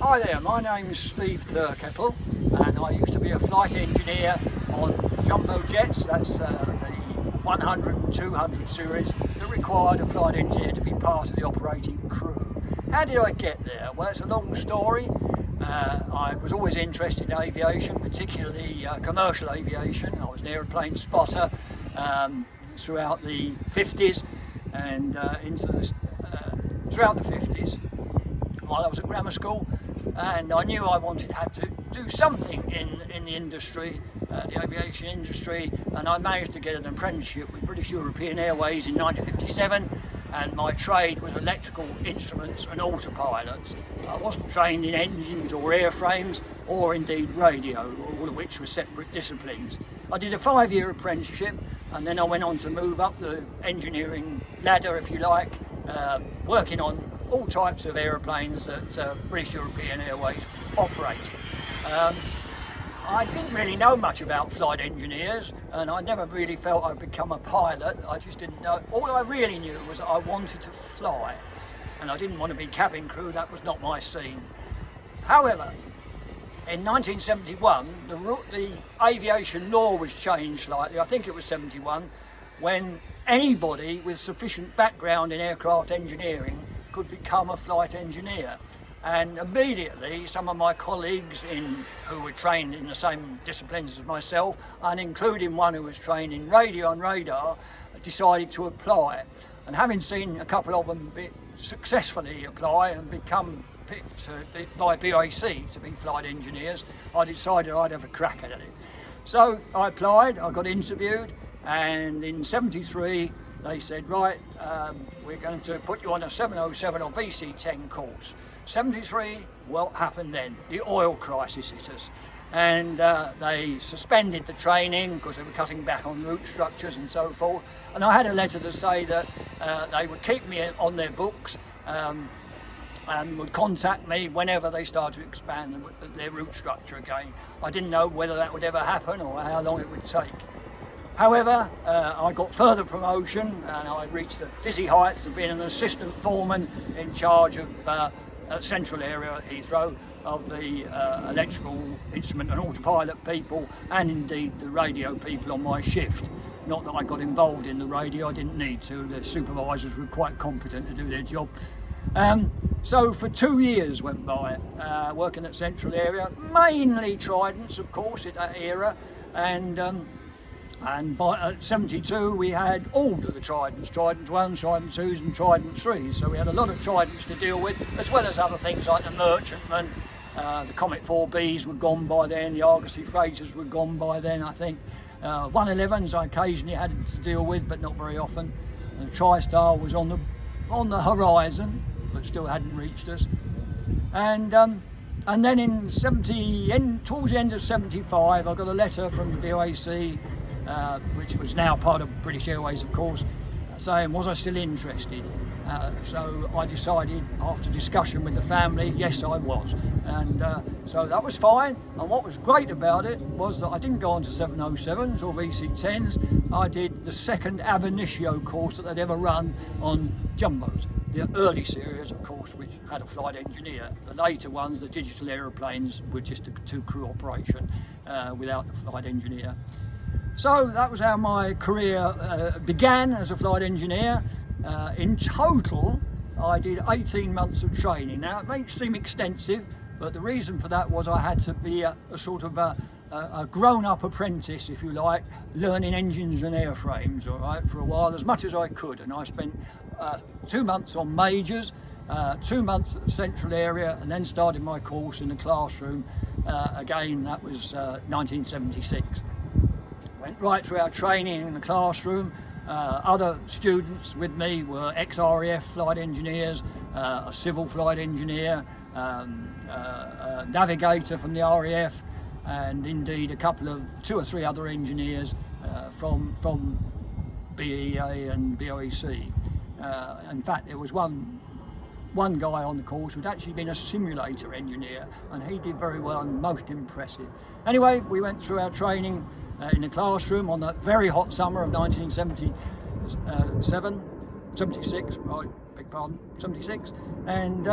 Hi there, my name's Steve Thirkettle and I used to be a flight engineer on jumbo jets. That's the 100 and 200 series that required a flight engineer to be part of the operating crew. How did I get there? Well, it's a long story. I was always interested in aviation, particularly commercial aviation. I was an aeroplane spotter throughout the 50s and throughout the 50s while I was at grammar school, and I knew I had to do something in the industry, the aviation industry, and I managed to get an apprenticeship with British Airways in 1957, and my trade was electrical instruments and autopilots. I wasn't trained in engines or airframes or indeed radio, all of which were separate disciplines. I did a 5-year apprenticeship and then I went on to move up the engineering ladder, if you like, working on all types of aeroplanes that British Airways operated. I didn't really know much about flight engineers and I never really felt I'd become a pilot. I just didn't know. All I really knew was that I wanted to fly and I didn't want to be cabin crew. That was not my scene. However, in 1971, the aviation law was changed slightly. I think it was 71, when anybody with sufficient background in aircraft engineering could become a flight engineer. And immediately some of my colleagues who were trained in the same disciplines as myself, and including one who was trained in radio and radar, decided to apply. And having seen a couple of them successfully apply and become picked by BAC to be flight engineers, I decided I'd have a crack at it. So I applied, I got interviewed, and in 73 they said, right, we're going to put you on a 707 or VC10 course. 73, what happened then? The oil crisis hit us. And they suspended the training because they were cutting back on route structures and so forth. And I had a letter to say that they would keep me on their books and would contact me whenever they started to expand their route structure again. I didn't know whether that would ever happen or how long it would take. However, I got further promotion and I reached the dizzy heights of being an assistant foreman in charge of central area at Heathrow of the electrical instrument and autopilot people and indeed the radio people on my shift. Not that I got involved in the radio, I didn't need to. The supervisors were quite competent to do their job. So for 2 years went by working at central area, mainly Tridents of course at that era, and by 72 we had all of the Tridents, Trident 1, Trident 2s and Trident 3s, so we had a lot of Tridents to deal with, as well as other things like the Merchantman, the Comet 4Bs were gone by then, the Argosy Freighters were gone by then I think, 111s I occasionally had to deal with but not very often, and the TriStar was on the horizon but still hadn't reached us, and then towards the end of 75 I got a letter from the BAC, which was now part of British Airways of course, saying was I still interested. So I decided after discussion with the family, yes I was, and so that was fine. And what was great about it was that I didn't go on to 707s or VC10s, I did the second ab initio course that they'd ever run on jumbos. The early series of course which had a flight engineer, the later ones, the digital aeroplanes, were just a 2-crew operation without the flight engineer. So that was how my career began as a flight engineer. In total, I did 18 months of training. Now, it may seem extensive, but the reason for that was I had to be a sort of a grown-up apprentice, if you like, learning engines and airframes, all right, for a while, as much as I could. And I spent 2 months on majors, 2 months at the central area, and then started my course in the classroom. Again, that was 1976. Went right through our training in the classroom. Other students with me were ex-RAF flight engineers, a civil flight engineer, a navigator from the RAF, and indeed a couple of 2 or 3 other engineers from BEA and BOEC. In fact, there was one guy on the course who'd actually been a simulator engineer, and he did very well and most impressive. Anyway, we went through our training in the classroom on that very hot summer of 1976, right, beg pardon, 76, and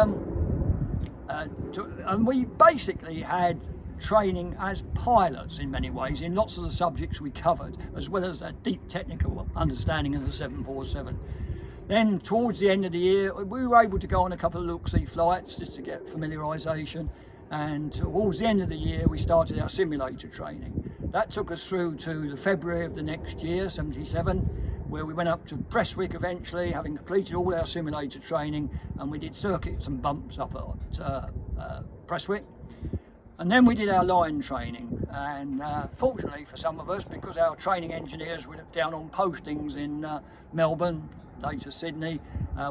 and we basically had training as pilots in many ways in lots of the subjects we covered, as well as a deep technical understanding of the 747. Then towards the end of the year we were able to go on a couple of look-see flights just to get familiarisation, and towards the end of the year we started our simulator training. That took us through to the February of the next year, 77, where we went up to Prestwick eventually, having completed all our simulator training, and we did circuits and bumps up at Prestwick. And then we did our line training, and fortunately for some of us, because our training engineers were down on postings in Melbourne, later Sydney,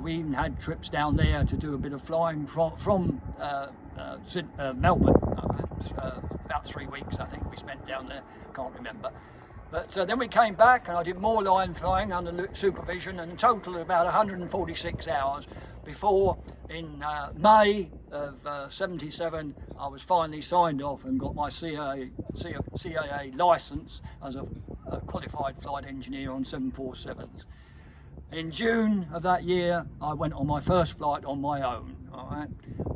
we even had trips down there to do a bit of flying from Melbourne. About 3 weeks I think we spent down there, can't remember. But then we came back and I did more line flying under supervision, and in total about 146 hours before in May of 77 I was finally signed off and got my CAA licence as a qualified flight engineer on 747s. In June of that year I went on my first flight on my own,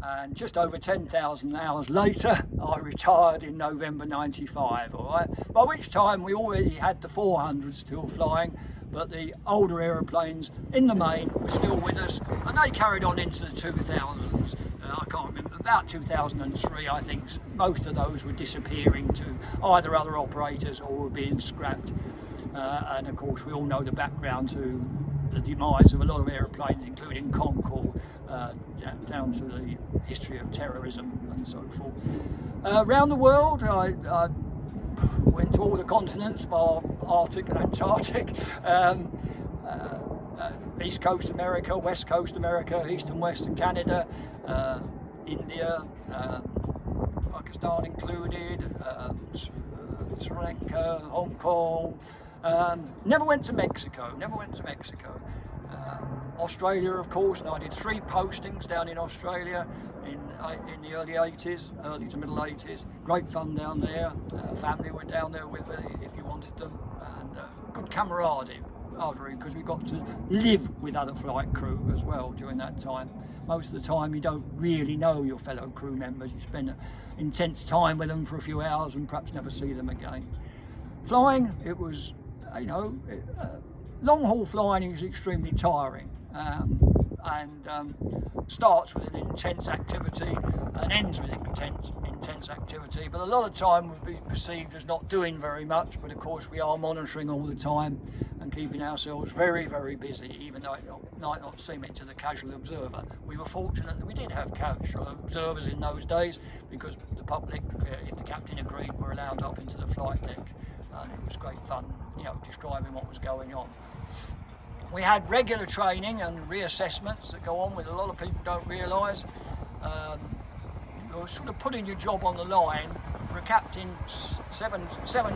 and just over 10,000 hours later I retired in November 95, by which time we already had the 400s still flying, but the older aeroplanes in the main were still with us, and they carried on into the 2000s. I can't remember, about 2003 I think most of those were disappearing to either other operators or were being scrapped, and of course we all know the background to the demise of a lot of aeroplanes, including Concorde, down to the history of terrorism and so forth. Around the world, I went to all the continents, bar Arctic and Antarctic, East Coast America, West Coast America, East and Western Canada, India, Pakistan included, Sri Lanka, Hong Kong. Never went to Mexico. Australia, of course, and I did 3 postings down in Australia in the early to middle 80s. Great fun down there. Family were down there with me if you wanted them, and good camaraderie because we got to live with other flight crew as well during that time. Most of the time you don't really know your fellow crew members. You spend intense time with them for a few hours and perhaps never see them again. Flying, it was, long haul flying is extremely tiring, and starts with an intense activity and ends with intense activity, but a lot of time would be perceived as not doing very much, but of course we are monitoring all the time and keeping ourselves very, very busy, even though it might not seem it to the casual observer. We were fortunate that we did have casual observers in those days, because the public, if the captain agreed, were allowed up into the flight deck, and it was great fun, describing what was going on. We had regular training and reassessments that go on, with a lot of people don't realise. You're sort of putting your job on the line for a captain seven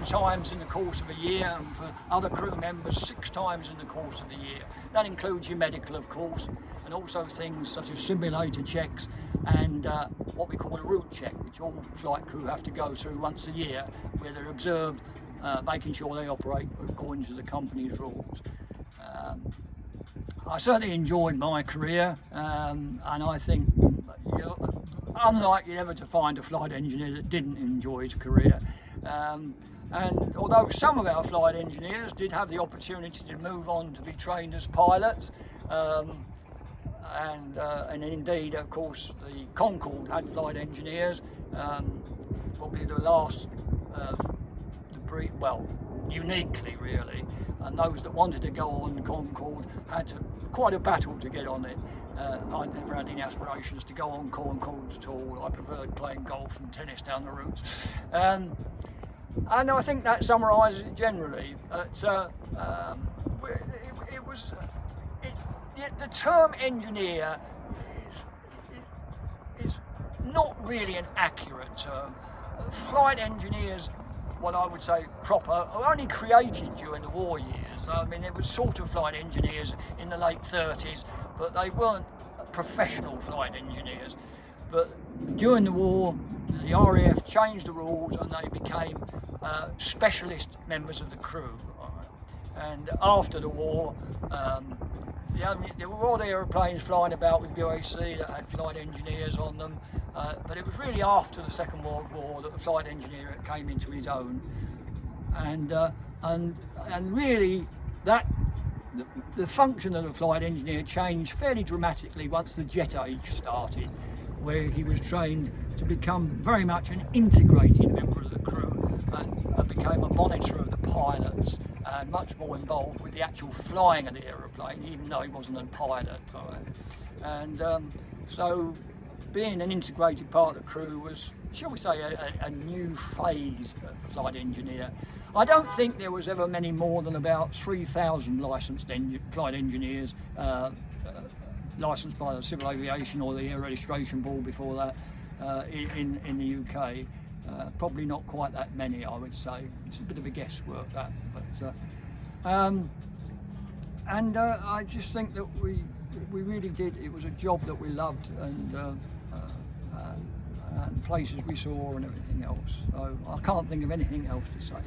times in the course of a year, and for other crew members 6 times in the course of the year. That includes your medical, of course, and also things such as simulator checks and what we call a route check, which all flight crew have to go through once a year, where they're observed making sure they operate according to the company's rules. I certainly enjoyed my career, and I think you're unlikely ever to find a flight engineer that didn't enjoy his career. And although some of our flight engineers did have the opportunity to move on to be trained as pilots, and indeed, of course, the Concorde had flight engineers, probably the last uniquely really, and those that wanted to go on Concorde had quite a battle to get on it. I never had any aspirations to go on Concorde at all. I preferred playing golf and tennis down the routes, and I think that summarises it generally. The term engineer is not really an accurate term. Flight engineers, what I would say proper, are only created during the war years. I mean, it was sort of flight engineers in the late 30s, but they weren't professional flight engineers. But during the war, the RAF changed the rules and they became specialist members of the crew. And after the war, there were odd aeroplanes flying about with BAC that had flight engineers on them, but it was really after the Second World War that the flight engineer came into his own, and really that the function of the flight engineer changed fairly dramatically once the jet age started, where he was trained to become very much an integrated member of the crew and became a monitor of the pilots and much more involved with the actual flying of the aeroplane, even though he wasn't a pilot. And so being an integrated part of the crew was, shall we say, a new phase of the flight engineer. I don't think there was ever many more than about 3,000 licensed flight engineers licensed by the Civil Aviation or the Air Registration Board before that in the UK. Probably not quite that many, I would say. It's a bit of a guesswork, that. But I just think that we really did. It was a job that we loved, and places we saw and everything else. So I can't think of anything else to say.